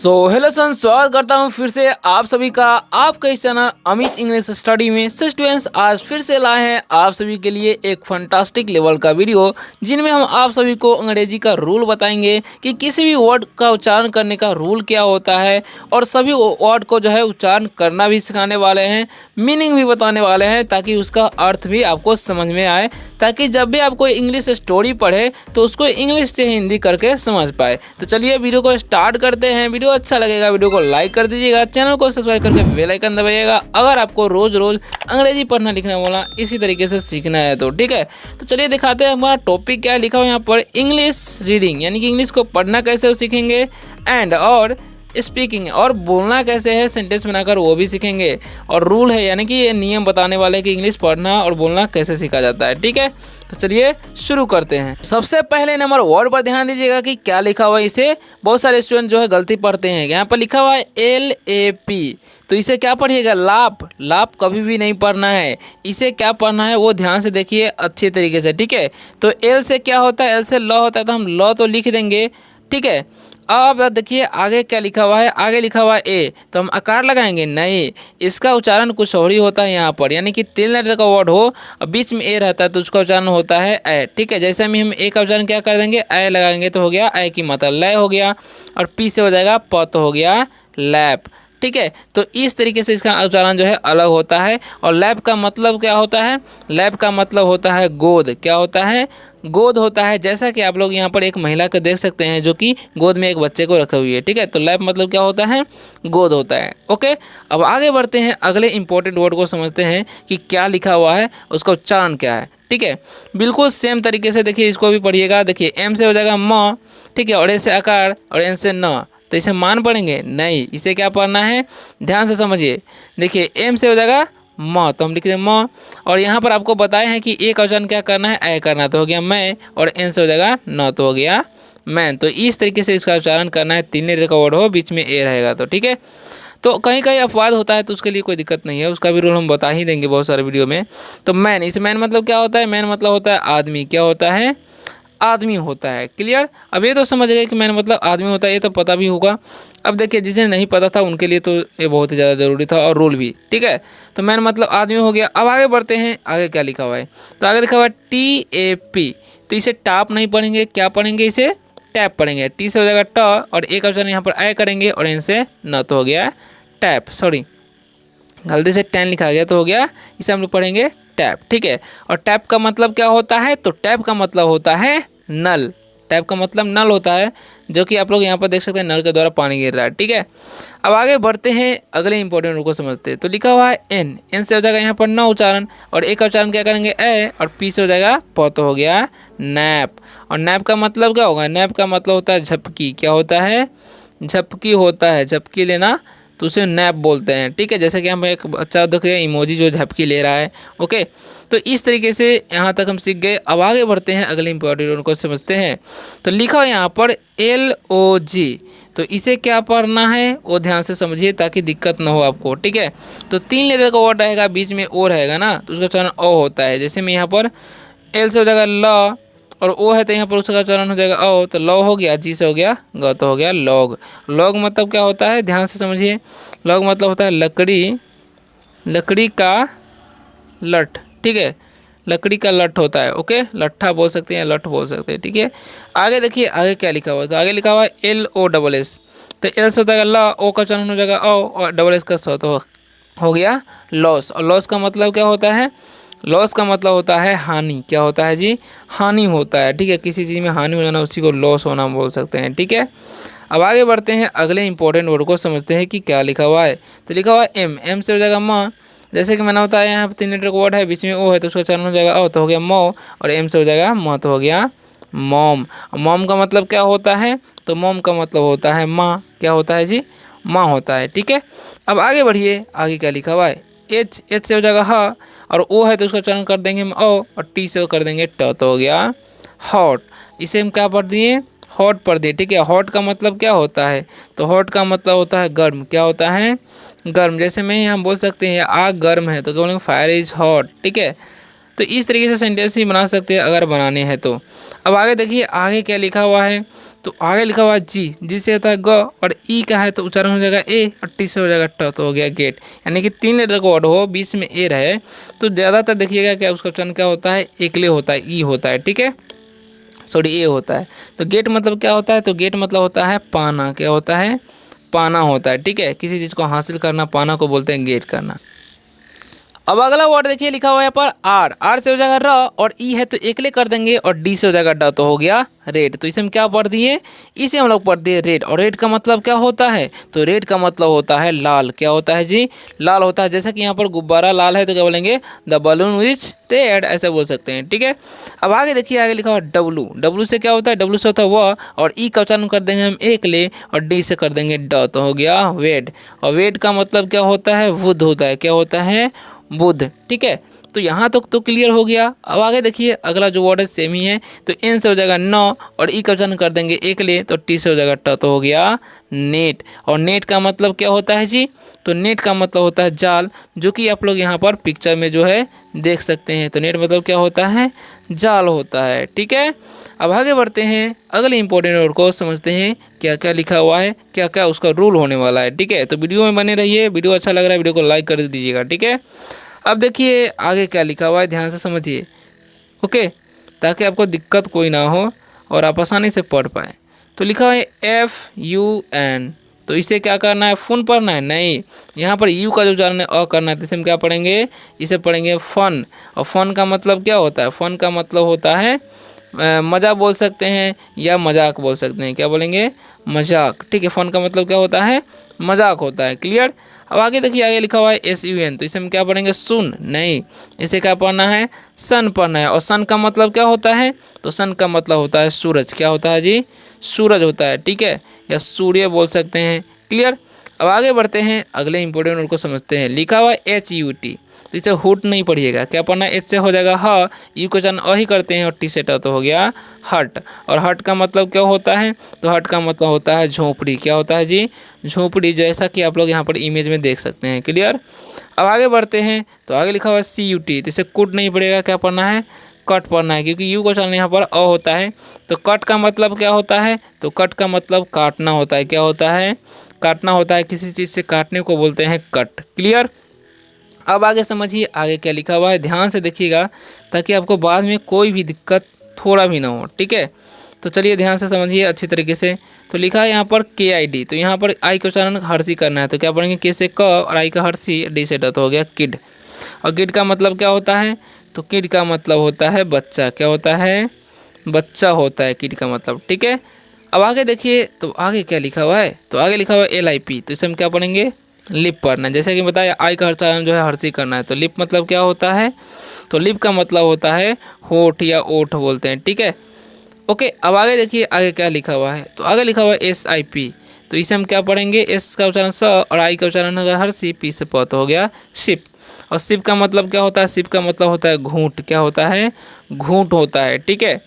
Hello सन, स्वागत करता हूँ फिर से आप सभी का आपका इस चैनल अमित इंग्लिश स्टडी में। स्टूडेंट्स, आज फिर से लाए हैं आप सभी के लिए एक फंटास्टिक लेवल का वीडियो, जिनमें हम आप सभी को अंग्रेजी का रूल बताएंगे कि किसी भी वर्ड का उच्चारण करने का रूल क्या होता है, और सभी वर्ड को जो है उच्चारण करना भी सिखाने वाले हैं, मीनिंग भी बताने वाले हैं, ताकि उसका अर्थ भी आपको समझ में आए, ताकि जब भी आप कोई इंग्लिश स्टोरी पढ़े तो उसको इंग्लिश से हिंदी करके समझ पाए। तो चलिए वीडियो को स्टार्ट करते हैं। वीडियो अच्छा लगेगा वीडियो को लाइक कर दीजिएगा, चैनल को सब्सक्राइब करके बेल आइकन दबाइएगा अगर आपको रोज रोज अंग्रेजी पढ़ना लिखना बोलना इसी तरीके से सीखना है तो ठीक है। तो चलिए दिखाते हैं हमारा टॉपिक क्या लिखा हुआ यहाँ पर। इंग्लिश रीडिंग यानी कि इंग्लिश को पढ़ना कैसे वो सीखेंगे, एंड और स्पीकिंग और बोलना कैसे है सेंटेंस बनाकर वो भी सीखेंगे, और रूल है यानी कि ये नियम बताने वाले कि इंग्लिश पढ़ना और बोलना कैसे सीखा जाता है। ठीक है, तो चलिए शुरू करते हैं। सबसे पहले नंबर वर्ड पर ध्यान दीजिएगा कि क्या लिखा हुआ है। इसे बहुत सारे स्टूडेंट जो है गलती पढ़ते हैं। यहाँ पर लिखा हुआ है LAP, तो इसे क्या पढ़िएगा? लाप। लाप कभी भी नहीं पढ़ना है, इसे क्या पढ़ना है वो ध्यान से देखिए अच्छे तरीके से। ठीक है, तो एल से क्या होता है? एल से लॉ होता है, तो हम लॉ तो लिख देंगे। ठीक है, अब देखिए आगे क्या लिखा हुआ है। आगे लिखा हुआ है ए, तो हम आकार लगाएंगे? नहीं, इसका उच्चारण कुछ और ही होता है यहाँ पर। यानी कि 3 लेटर का वर्ड हो और बीच में ए रहता है तो उसका उच्चारण होता है ए। ठीक है, जैसे में हम ए का उच्चारण क्या कर देंगे? ए लगाएंगे तो हो गया ए की मतलब लय हो गया, और पी से हो जाएगा प तो हो गया लैप। ठीक है, तो इस तरीके से इसका उच्चारण जो है अलग होता है। और लैप का मतलब क्या होता है? लैप का मतलब होता है गोद। क्या होता है? गोद होता है। जैसा कि आप लोग यहाँ पर एक महिला को देख सकते हैं जो कि गोद में एक बच्चे को रखी हुई है। ठीक है, तो लैप मतलब क्या होता है? गोद होता है। ओके, अब आगे बढ़ते हैं, अगले इंपॉर्टेंट वर्ड को समझते हैं कि क्या लिखा हुआ है, उसका उच्चारण क्या है। ठीक है, बिल्कुल सेम तरीके से देखिए, इसको भी पढ़िएगा। देखिए एम से हो जाएगा म, ठीक है, और ए से आकार, और एन से न, तो इसे मान पढ़ेंगे? नहीं, इसे क्या पढ़ना है? ध्यान से समझिए। देखिए एम से हो जाएगा म, तो हम लिख दें म, और यहाँ पर आपको बताए हैं कि ए का उच्चारण क्या करना है? ए करना, तो हो गया मैं, और एन से हो जाएगा न, तो हो गया मैन। तो इस तरीके से इसका उच्चारण करना है। 3 लेटर का वर्ड हो, बीच में ए रहेगा तो ठीक है। तो कहीं कहीं अपवाद होता है तो उसके लिए कोई दिक्कत नहीं है, उसका भी रूल हम बता ही देंगे बहुत सारे वीडियो में। तो मैन, इस मैन मतलब क्या होता है? मैन मतलब होता है आदमी। क्या होता है? आदमी होता है। क्लियर? अब ये तो समझ गए कि मैन मतलब आदमी होता है, ये तो पता भी होगा। अब देखिए जिसे नहीं पता था उनके लिए तो ये बहुत ही ज़्यादा ज़रूरी था, और रूल भी। ठीक है, तो मैन मतलब आदमी हो गया। अब आगे बढ़ते हैं, आगे क्या लिखा हुआ है? तो आगे लिखा हुआ है TAP, तो इसे टाप नहीं पढ़ेंगे, क्या पढ़ेंगे? इसे टैप पढ़ेंगे। टी से हो जाएगा ट, और एक ऑप्शन यहाँ पर ए करेंगे, और एन से न, तो हो गया टैप। सॉरी, गलती से 10 लिखा गया तो हो गया, इसे हम लोग पढ़ेंगे टैप। ठीक है, और टैप का मतलब क्या होता है? तो टैप का मतलब होता है नल। टैप का मतलब नल होता है, जो कि आप लोग यहाँ पर देख सकते हैं नल के द्वारा पानी गिर रहा है। ठीक है, अब आगे बढ़ते हैं, अगले इंपॉर्टेंट रूल को समझते हैं। तो लिखा हुआ है एन, एन से हो जाएगा यहाँ पर न उच्चारण, और ए का उच्चारण क्या करेंगे? ए, और पी से हो जाएगा प, तो हो गया नैप। और नैप का मतलब क्या होगा? नैप का मतलब होता है झपकी। क्या होता है? झपकी होता है। झपकी लेना, तो उसे नैप बोलते हैं। ठीक है, जैसे कि हम एक बच्चा देखे इमोजी जो झपकी ले रहा है। ओके, तो इस तरीके से यहाँ तक हम सीख गए। अब आगे बढ़ते हैं, अगले इंपॉर्टेंट उनको समझते हैं। तो लिखा है यहाँ पर LOG, तो इसे क्या पढ़ना है वो ध्यान से समझिए ताकि दिक्कत ना हो आपको। ठीक है, तो 3 लेटर का वर्ड रहेगा, बीच में ओ रहेगा ना, तो उसका उच्चारण ओ होता है। जैसे मैं यहाँ पर एल से हो जाएगा ल, और ओ है तो यहाँ पर उसका उच्चारण हो जाएगा ओ, तो लॉ हो गया। जी से हो गया ग, तो हो गया लॉग। लॉग मतलब क्या होता है? ध्यान से समझिए। लॉग मतलब होता है लकड़ी, लकड़ी का लठ। ठीक है, लकड़ी का लठ होता है। ओके, लट्ठा बोल सकते हैं, लठ बोल सकते हैं। ठीक है, आगे देखिए आगे क्या लिखा हुआ है। तो आगे लिखा हुआ है LOSS, तो एल से होता है ला, ओ का उच्चारण हो जाएगा ओ, और डबल एस का स, तो हो गया लॉस। और लॉस का मतलब क्या होता है? लॉस का मतलब होता है हानि। क्या होता है जी? हानि होता है। ठीक है, किसी चीज़ में हानि हो जाना उसी को लॉस होना बोल सकते हैं। ठीक है, अब आगे बढ़ते हैं, अगले इंपॉर्टेंट वर्ड को समझते हैं कि क्या लिखा हुआ है। तो लिखा हुआ है एम, एम से हो जाएगा म, जैसे कि मैंने बताया यहाँ पर 3 लेटर का वर्ड है, बीच में ओ है तो उसका उच्चारण हो जाएगा ओ, तो हो गया मो, और एम से हो जाएगा म, तो हो गया मॉम। मॉम का मतलब क्या होता है? तो मॉम का मतलब होता है माँ। क्या होता है जी? माँ होता है। ठीक है, अब आगे बढ़िए, आगे क्या लिखा हुआ है? एच, एच से हो जाएगा ह, और ओ है तो उसका उच्चारण कर देंगे हम ओ, और टी से कर देंगे ट, तो हो गया हॉट। इसे हम क्या पढ़ दिए? हॉट पढ़ दिए। ठीक है, हॉट का मतलब क्या होता है? तो हॉट का मतलब होता है गर्म। क्या होता है? गर्म। जैसे में हम बोल सकते हैं आग गर्म है, तो क्या बोलेंगे? Fire is hot. ठीक है, तो इस तरीके से सेंटेंस ही बना सकते हैं अगर बनाने हैं तो। अब आगे देखिए आगे क्या लिखा हुआ है। तो आगे लिखा हुआ है जी से होता है ग, और ई का है तो उच्चारण हो जाएगा ए, और टी से हो जाएगा ट, तो हो गया गेट। यानी कि 3 लेटर का वर्ड हो, बीच में ए रहे तो ज़्यादातर देखिएगा क्या उसका उच्चारण क्या होता है, एकले होता है, ई होता है, ठीक है, सॉरी ए होता है। तो गेट मतलब क्या होता है, तो गेट मतलब होता है पाना, क्या होता है, पाना होता है, ठीक है, किसी चीज़ को हासिल करना, पाना को बोलते हैं गेट करना। अब अगला वर्ड देखिए लिखा हुआ है यहाँ पर आर से हो जाएगा र, और ई है तो एकले कर देंगे, और डी से हो जाएगा ड, तो हो गया रेड। तो इसे हम क्या पढ़ दिए, इसे हम लोग पढ़ दिए रेड। और रेड का मतलब क्या होता है, तो रेड का मतलब होता है लाल, क्या होता है जी, लाल होता है। जैसे कि यहाँ पर गुब्बारा लाल है तो क्या बोलेंगे, द बलून विच रेड, ऐसे बोल सकते हैं, ठीक है। अब आगे देखिए, आगे लिखा हुआ डब्लू, डब्लू से क्या होता है, डब्लू से होता है वह, और ई का उच्चारण कर देंगे हम एकले, और डी से कर देंगे ड, तो हो गया वेड। और वेड का मतलब क्या होता है, बुध होता है, क्या होता है, बुध, ठीक है। तो यहाँ तक तो क्लियर हो गया। अब आगे देखिए अगला जो वर्ड है सेम ही है, तो एन से हो जाएगा नौ, और ई का उच्चारण कर देंगे एक ले, तो टी से हो जाएगा ट, तो हो गया नेट। और नेट का मतलब क्या होता है जी, तो नेट का मतलब होता है जाल, जो कि आप लोग यहाँ पर पिक्चर में जो है देख सकते हैं। तो नेट मतलब क्या होता है, जाल होता है, ठीक है। अब आगे बढ़ते हैं, अगले इंपॉर्टेंट वर्ड को समझते हैं, क्या क्या लिखा हुआ है, क्या क्या उसका रूल होने वाला है, ठीक है। तो वीडियो में बने रहिए, वीडियो अच्छा लग रहा है वीडियो को लाइक कर दीजिएगा, ठीक है। अब देखिए आगे क्या लिखा हुआ है, ध्यान से समझिए, ओके, ताकि आपको दिक्कत कोई ना हो और आप आसानी से पढ़ पाए। तो लिखा है FUN, तो इसे क्या करना है, फुन पढ़ना है, नहीं, यहाँ पर यू का जो उच्चारण है अ करना है, तो इसे हम क्या पढ़ेंगे, इसे पढ़ेंगे फन। और फन का मतलब क्या होता है, फन का मतलब होता है मज़ा बोल सकते हैं, या मजाक बोल सकते हैं, क्या बोलेंगे, मजाक, ठीक है। फन का मतलब क्या होता है, मजाक होता है, क्लियर। अब आगे देखिए, आगे लिखा हुआ है SUN, तो इसे हम क्या पढ़ेंगे, सुन, नहीं, इसे क्या पढ़ना है, सन पढ़ना है। और सन का मतलब क्या होता है, तो सन का मतलब होता है सूरज, क्या होता है जी, सूरज होता है, ठीक है, या सूर्य बोल सकते हैं, क्लियर। अब आगे बढ़ते हैं, अगले इंपॉर्टेंट वर्ड को समझते हैं। लिखा हुआ है HUT, तो इसे हुट नहीं पढ़िएगा, क्या पढ़ना है, एच से हो जाएगा ह, यू का उच्चारण अ ही करते हैं, और टी से ट, तो हो गया हट। और हट का मतलब क्या होता है, तो हट का मतलब होता है झोपड़ी, क्या होता है जी, झोपड़ी, जैसा कि आप लोग यहाँ पर इमेज में देख सकते हैं, क्लियर। अब आगे बढ़ते हैं, तो आगे लिखा हुआ है CUT, तो इसे कुट नहीं पड़ेगा, क्या पढ़ना है, कट पढ़ना है, क्योंकि यू का उच्चारण यहाँ पर अ होता है। तो कट का मतलब क्या होता है, तो कट का मतलब काटना होता है, क्या होता है, काटना होता है, किसी चीज़ से काटने को बोलते हैं कट, क्लियर। अब आगे समझिए, आगे क्या लिखा हुआ है, ध्यान से देखिएगा, ताकि आपको बाद में कोई भी दिक्कत थोड़ा भी ना हो, ठीक है। तो चलिए ध्यान से समझिए अच्छी तरीके से। तो लिखा है यहाँ पर KID, तो यहाँ पर आई का उच्चारण हर्षी करना है, तो क्या पढ़ेंगे, के से क, और आई का हर्षी, डी से ड, तो हो गया किड। और किड का मतलब क्या होता है, तो किड का मतलब होता है बच्चा, क्या होता है, बच्चा होता है किड का मतलब, ठीक है। अब आगे देखिए, तो आगे क्या लिखा हुआ है, तो आगे लिखा हुआ है LIP, तो इसे हम क्या पढ़ेंगे, लिप पढ़ना। जैसे कि बताया आई का उच्चारण जो है हर्षी करना है, तो लिप मतलब क्या होता है, तो लिप का मतलब होता है होठ या ओठ बोलते हैं, ठीक है, ओके। अब आगे देखिए, आगे क्या लिखा हुआ है, तो आगे लिखा हुआ है SIP, तो इसे हम क्या पढ़ेंगे, एस का उच्चारण स, और आई का उच्चारण होगा हर्षी, पी से प, तो हो गया शिप। और शिप का मतलब क्या होता है, शिप का मतलब होता है घूंट, क्या होता है, घूंट होता है, ठीक है।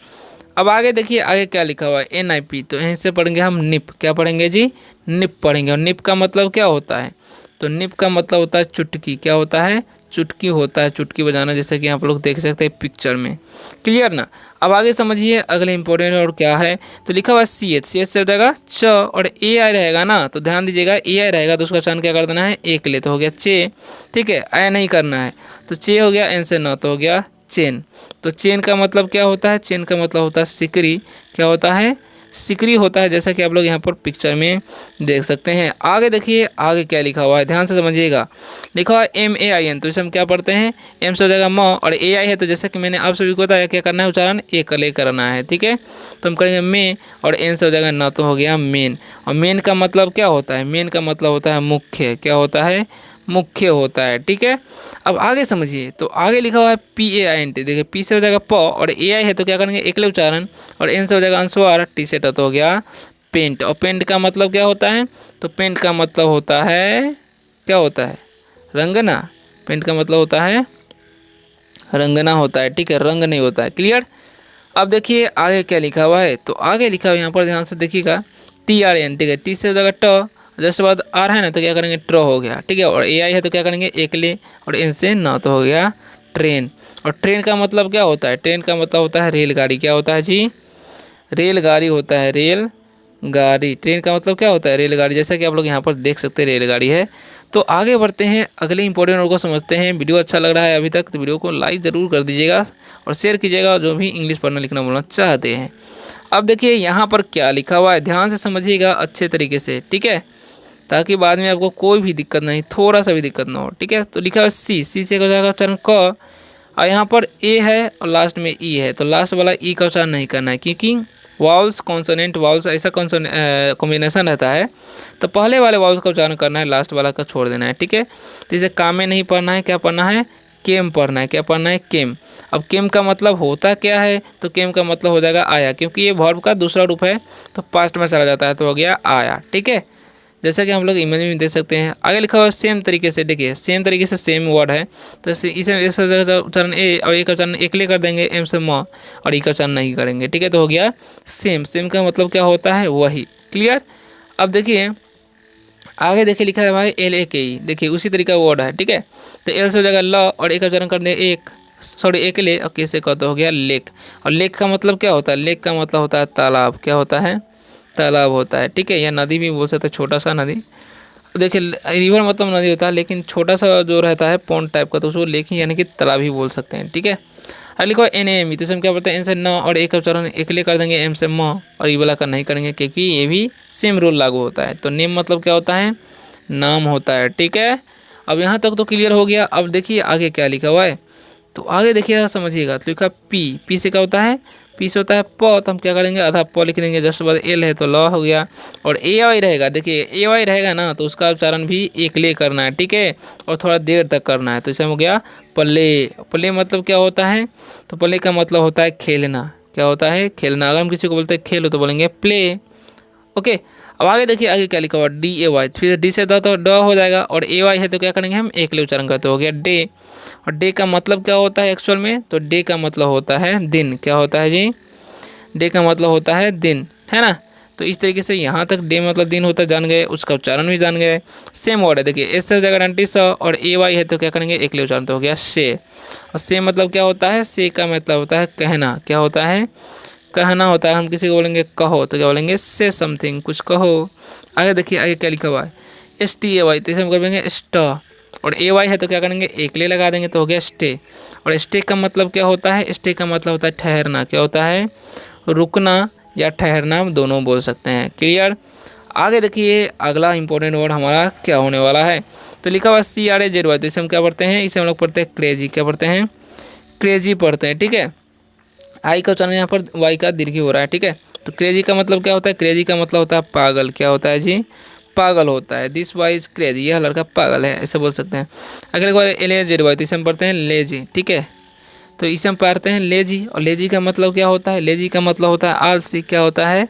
अब आगे देखिए, आगे क्या लिखा हुआ है NIP, तो यहीं से पढ़ेंगे हम निप, क्या पढ़ेंगे जी, निप पढ़ेंगे। और निप का मतलब क्या होता है, तो निप का मतलब होता है चुटकी, क्या होता है, चुटकी होता है, चुटकी बजाना, जैसे कि आप लोग देख सकते हैं पिक्चर में, क्लियर ना। अब आगे समझिए, अगले इंपॉर्टेंट और क्या है, तो लिखा हुआ है CH, CH से हो जाएगा च, और AI रहेगा ना, तो ध्यान दीजिएगा, AI रहेगा तो उसका उच्चारण क्या कर देना है, एक ले, तो हो गया चे, ठीक है, आया नहीं करना है, तो चे हो गया, एन से न, तो हो गया चेन। तो चेन का मतलब क्या होता है, चेन का मतलब होता है सिकरी, क्या होता है, सिकरी होता है, जैसा कि आप लोग यहाँ पर पिक्चर में देख सकते हैं। आगे देखिए, आगे क्या लिखा हुआ है, ध्यान से समझिएगा। लिखा हुआ है MAIN, तो इसे हम क्या पढ़ते हैं, एम से हो जाएगा म, और AI है, तो जैसा कि मैंने आप सभी को बताया क्या करना है, उच्चारण एक ले करना है, ठीक है। तो हम करेंगे मे, और एन से हो जाएगा न, तो हो गया मेन। और मेन का मतलब क्या होता है, मेन का मतलब होता है मुख्य, क्या होता है, मुख्य होता है, ठीक है। अब आगे समझिए, तो आगे लिखा हुआ है PAINT, देखिए पी से हो जाएगा प, और AI है तो क्या करेंगे एकले उच्चारण, और एन से हो जाएगा अनुस्वार, टी से ट, तो हो गया पेंट। और पेंट का मतलब क्या होता है, तो पेंट का मतलब होता है, क्या होता है, रंगना, पेंट का मतलब होता है रंगना होता है, ठीक है, रंग नहीं होता है, क्लियर। अब देखिए आगे क्या लिखा हुआ है, तो आगे लिखा हुआ है यहाँ पर ध्यान से देखिएगा, TRN, ठीक है, टी से हो जाएगा ट, जस्ट बाद आर है ना, तो क्या करेंगे ट्र हो गया, ठीक है। और AI है तो क्या करेंगे एक ले, और एन से न, तो हो गया ट्रेन। और ट्रेन का मतलब क्या होता है, ट्रेन का मतलब होता है रेलगाड़ी, क्या होता है जी, रेलगाड़ी होता है, रेलगाड़ी, गाड़ी, ट्रेन का मतलब क्या होता है रेलगाड़ी, जैसा कि आप लोग यहाँ पर देख सकते हैं रेलगाड़ी है। तो आगे बढ़ते हैं, अगले इंपॉर्टेंट वर्ड को समझते हैं। वीडियो अच्छा लग रहा है अभी तक तो वीडियो को लाइक ज़रूर कर दीजिएगा और शेयर कीजिएगा जो भी इंग्लिश पढ़ना लिखना बोलना चाहते हैं। अब देखिए यहाँ पर क्या लिखा हुआ है, ध्यान से समझिएगा अच्छे तरीके से, ठीक है, ताकि बाद में आपको कोई भी दिक्कत नहीं, थोड़ा सा भी दिक्कत ना हो, ठीक है। तो लिखा है सी, सी से हो जाएगा उच्चारण क, और यहाँ पर ए है और लास्ट में ई है, तो लास्ट वाला ई का उच्चारण नहीं करना है, क्योंकि वाउल्स कॉन्सोनेंट वाउल्स ऐसा कॉम्बिनेशन रहता है, तो पहले वाले वाउल्स का उच्चारण करना है, लास्ट वाला का छोड़ देना है, ठीक है। तो इसे काम में नहीं पढ़ना है, क्या पढ़ना है, केम पढ़ना है, क्या पढ़ना है, केम। अब केम का मतलब होता क्या है, तो केम का मतलब हो जाएगा आया, क्योंकि ये वर्ब का दूसरा रूप है तो पास्ट में चला जाता है, तो हो गया आया, ठीक है। जैसा कि हम लोग इमेज में देख सकते हैं। आगे लिखा हुआ है सेम तरीके से, देखिए सेम तरीके से सेम वर्ड है, तो इसे उच्चारण ए और एक उच्चारण एकले कर देंगे एम से म, और ई का उच्चारण नहीं करेंगे, ठीक है। तो हो गया सेम, सेम का मतलब क्या होता है, वही, क्लियर। अब देखिए आगे देखिए लिखा है भाई एल ए के ई, देखिए उसी तरीका वर्ड है, ठीक है। तो एल से हो जाएगा ल और एक उच्चारण कर देंगे एक, सॉरी एक ले, और कैसे कहते हो गया लेक। और लेक का मतलब क्या होता है, लेक का मतलब होता है तालाब, क्या होता है, तालाब होता है, ठीक है, या नदी भी बोल सकते हैं, छोटा सा नदी। देखिए रिवर मतलब नदी होता है, लेकिन छोटा सा जो रहता है पॉन्ड टाइप का, तो उसको लेक ही यानी कि तालाब ही बोल सकते हैं, ठीक है। और लिखो एन एम ई, तो इसमें क्या बोलते हैं, एन से न और एक उच्चारण एकले कर देंगे एम से म, और ई वाला का नहीं करेंगे, क्योंकि ये भी सेम रूल लागू होता है। तो नेम मतलब क्या होता है, नाम होता है, ठीक है। अब यहाँ तक तो क्लियर हो गया। अब देखिए आगे क्या लिखा हुआ है, तो आगे देखिएगा समझिएगा। तो लिखा पी, पी से क्या होता है, पी से होता है प, तो हम क्या करेंगे आधा प लिख देंगे, जस्ट बाद एल है तो ल हो गया। और ए वाई रहेगा, देखिए ए वाई रहेगा ना, तो उसका उच्चारण भी एकले करना है, ठीक है, और थोड़ा देर तक करना है। तो इसमें हो गया प्ले, प्ले मतलब क्या होता है, तो प्ले का मतलब होता है खेलना, क्या होता है, खेलना। अगर हम किसी को बोलते हैं खेलो तो बोलेंगे प्ले, ओके। अब आगे देखिए आगे क्या लिखा हुआ, डी ए वाई, फिर डी से द तो ड हो जाएगा, और ए वाई है तो क्या करेंगे हम एकले उच्चारण करते, हो गया डे। और डे का मतलब क्या होता है एक्चुअल में, तो डे का मतलब होता है दिन, क्या होता है जी, डे का मतलब होता है दिन, है ना। तो इस तरीके से यहाँ तक डे मतलब दिन होता है जान गए, उसका उच्चारण भी जान गए। सेम वर्ड है, देखिए एस से हो जाएगा डंटी स, और ए वाई है तो क्या करेंगे एकले उच्चारण, तो हो गया से। और से मतलब क्या होता है, से का मतलब होता है कहना, क्या होता है, कहना होता है। हम किसी को बोलेंगे कहो तो क्या बोलेंगे, से समथिंग, कुछ कहो। आगे देखिए आगे क्या लिखा हुआ है, एस टी ए वाई, तो इसे हम कर देंगे स्ट, और ए वाई है तो क्या करेंगे एकले लगा देंगे, तो हो गया स्टे। और स्टे का मतलब क्या होता है, स्टे का मतलब होता है ठहरना, क्या होता है, रुकना या ठहरना, दोनों बोल सकते हैं, क्लियर। आगे देखिए अगला इंपॉर्टेंट वर्ड हमारा क्या होने वाला है, तो लिखा हुआ C R A Z Y, तो इसे हम क्या पढ़ते हैं, इसे हम लोग पढ़ते हैं क्रेजी, क्या पढ़ते हैं, क्रेजी पढ़ते हैं, ठीक है। आई का उच्चारण यहाँ पर वाई का दीर्घ हो रहा है, ठीक है। तो क्रेजी का मतलब क्या होता है, क्रेजी का मतलब होता है पागल, क्या होता है जी, पागल होता है। दिस बॉय इज क्रेजी, यह लड़का पागल है, ऐसे बोल सकते हैं। अगले बार एल ए जेड वाई, तो इसे हम पढ़ते हैं लेजी, ठीक है। तो इसे हम पढ़ते हैं लेजी, और लेजी का मतलब क्या होता है, लेजी का मतलब होता है आलसी, क्या होता है,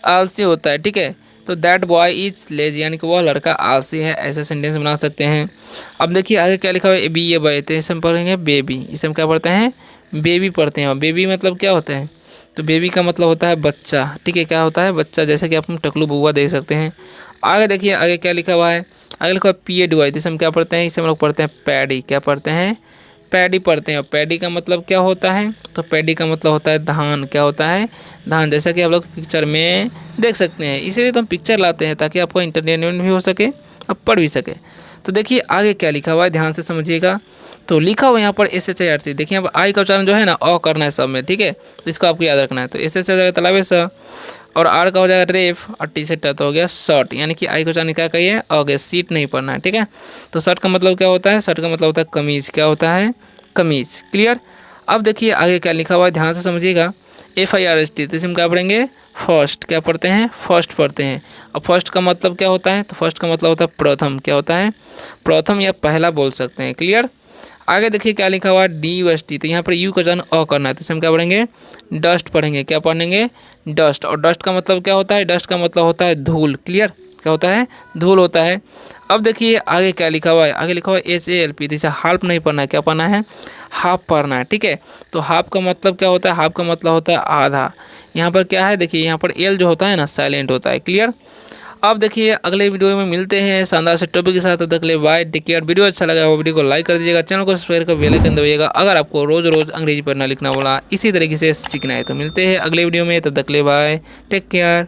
आलसी होता है, ठीक है। तो दैट बॉय इज लेजी, यानी कि वह लड़का आलसी है, ऐसे सेंटेंस बना सकते हैं। अब देखिए आगे क्या लिखा हुआ है, बी ए बॉय, तो इसे हम पढ़ेंगे बेबी, इसे हम क्या पढ़ते हैं, बेबी पढ़ते हैं। और बेबी मतलब क्या होता है, तो बेबी का मतलब होता है बच्चा, ठीक है, क्या होता है बच्चा, जैसे कि आप टकलू बुआ देख सकते हैं। आगे देखिए आगे क्या लिखा हुआ है, आगे लिखा हुआ पी ए डी वाई, तो इसे हम क्या पढ़ते हैं, इसे हम लोग पढ़ते हैं पैडी, क्या पढ़ते हैं, पैडी पढ़ते हैं। और पैडी का मतलब क्या होता है, तो पैडी का मतलब होता है धान, क्या होता है, धान, जैसा कि आप लोग पिक्चर में देख सकते हैं। इसीलिए तो हम पिक्चर लाते हैं ताकि आपको इंटरटेनमेंट भी हो सके और पढ़ भी सके। तो देखिए आगे क्या लिखा हुआ है, ध्यान से समझिएगा। तो लिखा हुआ यहाँ पर S H I R C, देखिए अब आई का उच्चारण जो है ना अ करना है सब में, ठीक है, तो इसको आपको याद रखना है। तो एस एच हो जाएगा तालाबे स, और आर का हो जाएगा रेफ, और टी से तो हो गया शर्ट, यानी कि आई का उच्चारण क्या कहिए अ गया, सीट नहीं पढ़ना है, ठीक है। तो शर्ट का मतलब क्या होता है, शर्ट का मतलब होता है कमीज, क्या होता है, कमीज, क्लियर। अब देखिए आगे क्या लिखा हुआ है, ध्यान से समझिएगा। F I R S T, तो इसमें क्या पढ़ेंगे फर्स्ट, क्या पढ़ते हैं, फर्स्ट पढ़ते हैं। अब फर्स्ट का मतलब क्या होता है, तो फर्स्ट का मतलब होता है प्रथम, क्या होता है, प्रथम या पहला बोल सकते हैं, क्लियर। आगे देखिए क्या लिखा हुआ है, डी यू एस टी, तो यहाँ पर यू का उच्चारण अ करना है, तो इसे हम क्या पढ़ेंगे डस्ट पढ़ेंगे, क्या पढ़ेंगे डस्ट। और डस्ट का मतलब क्या होता है, डस्ट का मतलब होता है धूल, क्लियर, क्या होता है, धूल होता है। अब देखिए आगे क्या लिखा हुआ है, आगे लिखा हुआ है एच ए एल पी, जैसे हाल्फ नहीं पढ़ना है, क्या पढ़ना है, हाफ पढ़ना है, ठीक है। तो हाफ का मतलब क्या होता है, हाफ का मतलब होता है आधा। यहाँ पर क्या है, देखिए यहाँ पर एल जो होता है ना साइलेंट होता है, क्लियर। अब देखिए अगले वीडियो में मिलते हैं शानदार से टॉपिक के साथ, तब तक के लिए बाय, टेक केयर। वीडियो अच्छा लगा वो वीडियो को लाइक कर दीजिएगा, चैनल को सब्सक्राइब कर बेल आइकन दबाइएगा अगर आपको रोज़ रोज़ अंग्रेजी पढ़ना लिखना बोला इसी तरीके से सीखना है। तो मिलते हैं अगले वीडियो में, तब तक के लिए बाय, टेक केयर।